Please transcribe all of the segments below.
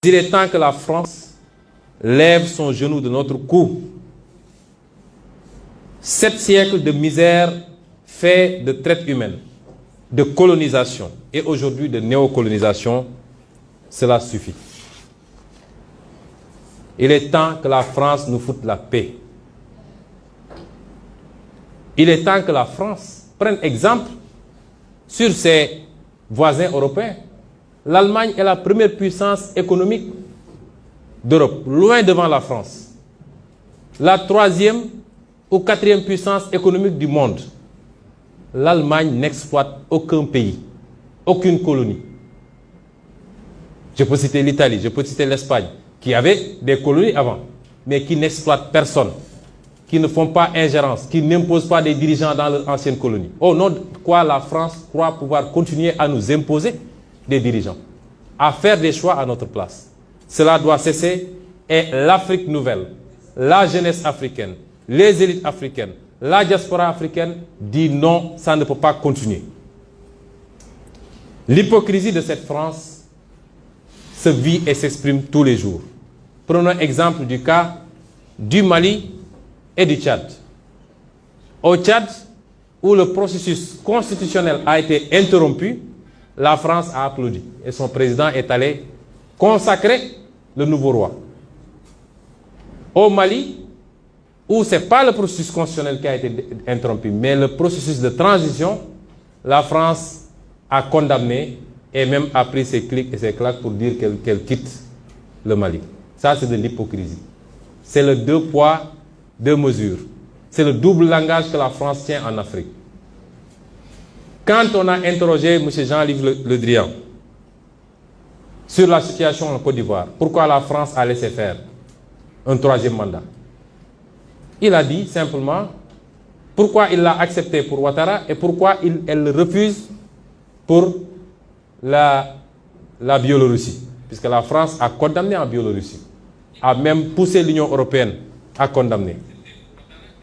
Il est temps que la France lève son genou de notre cou. 7 siècles de misère fait de traite humaine, de colonisation et aujourd'hui de néocolonisation, cela suffit. Il est temps que la France nous foute la paix. Il est temps que la France prenne exemple sur ses voisins européens. L'Allemagne est la première puissance économique d'Europe, loin devant la France. La 3e ou 4e puissance économique du monde. L'Allemagne n'exploite aucun pays, aucune colonie. Je peux citer l'Italie, je peux citer l'Espagne, qui avait des colonies avant, mais qui n'exploitent personne, qui ne font pas ingérence, qui n'imposent pas des dirigeants dans leur ancienne colonie. Au nom de quoi la France croit pouvoir continuer à nous imposer des dirigeants, à faire des choix à notre place. Cela doit cesser et l'Afrique nouvelle, la jeunesse africaine, les élites africaines, la diaspora africaine dit non, ça ne peut pas continuer. L'hypocrisie de cette France se vit et s'exprime tous les jours. Prenons exemple du cas du Mali et du Tchad. Au Tchad, où le processus constitutionnel a été interrompu, la France a applaudi et son président est allé consacrer le nouveau roi. Au Mali, où ce n'est pas le processus constitutionnel qui a été interrompu, mais le processus de transition, la France a condamné et même a pris ses clics et ses claques pour dire qu'elle quitte le Mali. Ça, c'est de l'hypocrisie. C'est le 2 poids, 2 mesures. C'est le double langage que la France tient en Afrique. Quand on a interrogé M. Jean-Yves Le Drian sur la situation en Côte d'Ivoire, pourquoi la France a laissé faire un 3e mandat, il a dit simplement pourquoi il l'a accepté pour Ouattara et pourquoi elle le refuse pour la Biélorussie. Puisque la France a condamné en Biélorussie, a même poussé l'Union européenne à condamner.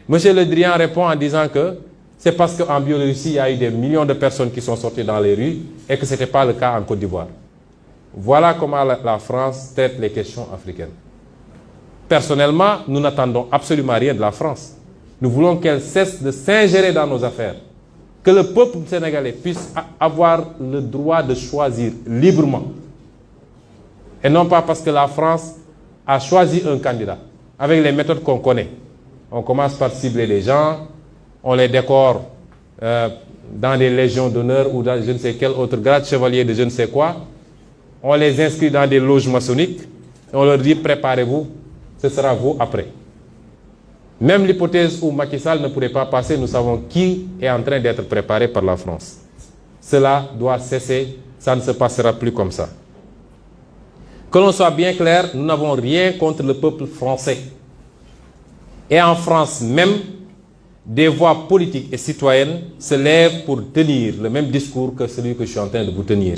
M. Le Drian répond en disant que c'est parce qu'en Biélorussie, il y a eu des millions de personnes qui sont sorties dans les rues et que ce n'était pas le cas en Côte d'Ivoire. Voilà comment la France traite les questions africaines. Personnellement, nous n'attendons absolument rien de la France. Nous voulons qu'elle cesse de s'ingérer dans nos affaires. Que le peuple sénégalais puisse avoir le droit de choisir librement. Et non pas parce que la France a choisi un candidat, avec les méthodes qu'on connaît. On commence par cibler les gens, on les décore dans des légions d'honneur ou dans je ne sais quel autre grade, chevalier de je ne sais quoi. On les inscrit dans des loges maçonniques et on leur dit préparez-vous, ce sera vous après. Même l'hypothèse où Macky Sall ne pourrait pas passer, nous savons qui est en train d'être préparé par la France. Cela doit cesser, ça ne se passera plus comme ça. Que l'on soit bien clair, nous n'avons rien contre le peuple français. Et en France même, des voix politiques et citoyennes se lèvent pour tenir le même discours que celui que je suis en train de vous tenir.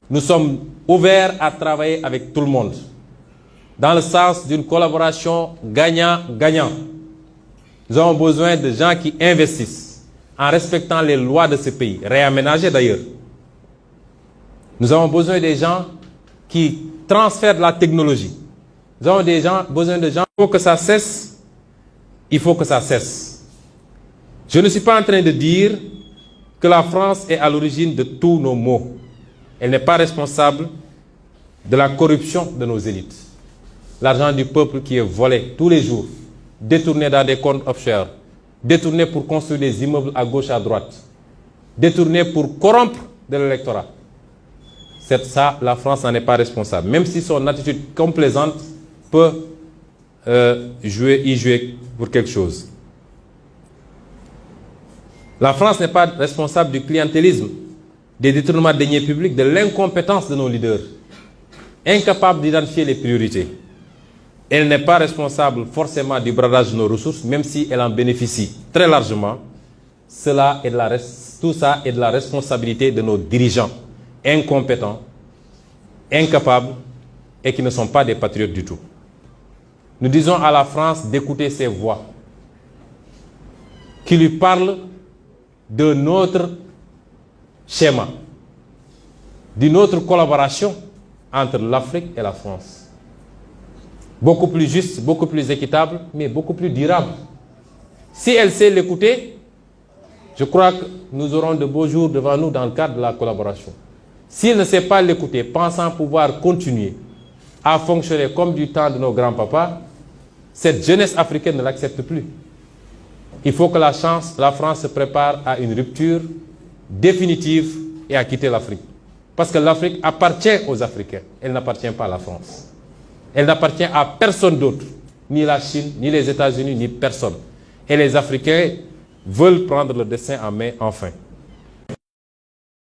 Nous sommes ouverts à travailler avec tout le monde, dans le sens d'une collaboration gagnant-gagnant. Nous avons besoin de gens qui investissent en respectant les lois de ce pays, réaménagées d'ailleurs. Nous avons besoin des gens qui transfèrent de la technologie. Nous avons besoin de gens. Il faut que ça cesse. Il faut que ça cesse. Je ne suis pas en train de dire que la France est à l'origine de tous nos maux. Elle n'est pas responsable de la corruption de nos élites. L'argent du peuple qui est volé tous les jours, détourné dans des comptes offshore, détourné pour construire des immeubles à gauche et à droite, détourné pour corrompre de l'électorat. C'est ça, la France n'en est pas responsable. Même si son attitude complaisante peut y jouer pour quelque chose. La France n'est pas responsable du clientélisme, des détournements de deniers publics, de l'incompétence de nos leaders, incapables d'identifier les priorités. Elle n'est pas responsable forcément du bradage de nos ressources, même si elle en bénéficie très largement. Tout ça est de la responsabilité de nos dirigeants, incompétents, incapables et qui ne sont pas des patriotes du tout. Nous disons à la France d'écouter ces voix qui lui parlent de notre schéma, d'une autre collaboration entre l'Afrique et la France. Beaucoup plus juste, beaucoup plus équitable, mais beaucoup plus durable. Si elle sait l'écouter, je crois que nous aurons de beaux jours devant nous dans le cadre de la collaboration. S'il ne sait pas l'écouter, pensant pouvoir continuer à fonctionner comme du temps de nos grands-papas, cette jeunesse africaine ne l'accepte plus. Il faut que la France se prépare à une rupture définitive et à quitter l'Afrique. Parce que l'Afrique appartient aux Africains, elle n'appartient pas à la France. Elle n'appartient à personne d'autre, ni la Chine, ni les États-Unis, ni personne. Et les Africains veulent prendre le destin en main enfin.